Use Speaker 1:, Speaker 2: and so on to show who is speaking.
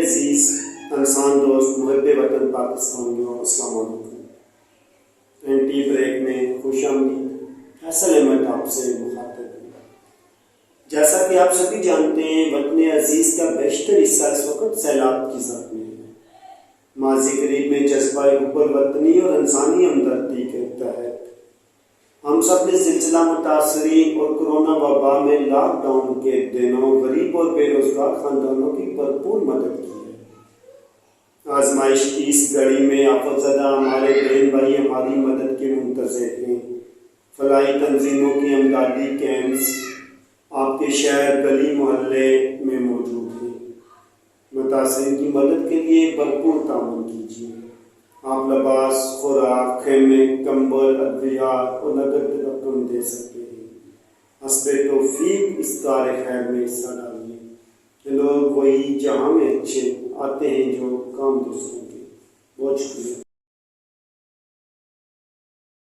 Speaker 1: عزیز انسان دوست محب وطن پاکستانیوں، السلام علیکم۔ اینٹی بریک میں خوش آمدید۔ فیصل احمد آپ سے مخاطب ہے۔ جیسا کہ آپ سبھی جانتے ہیں، وطن عزیز کا بیشتر حصہ اس وقت سیلاب کی زد میں ہے۔ ماضی قریب میں جذبہ حب الوطنی اور انسانی ہمدردی کے تحت ہم سب نے زلزلہ متاثرین اور کرونا وبا میں لاک ڈاؤن کے دنوں غریب اور بے روزگار خاندانوں کی بھرپور مدد کی ہے۔ آزمائش کی اس گھڑی میں آفت زدہ ہمارے بہن بھائی ہماری مدد کے منتظر ہیں۔ فلاحی تنظیموں کی امدادی کیمپس آپ کے شہر گلی محلے میں موجود ہیں۔ متاثرین کی مدد کے لیے بھرپور تعاون کیجیے۔ آپ لباس، خوراک، خیمے، کمبل، ادویات اور نقد رقم دے سکتے ہیں۔ حسب توفیق اس کار خیر میں حصہ ڈالیے۔ لوگ وہی جہاں میں اچھے آتے ہیں جو کام دوسروں کے۔ بہت شکریہ۔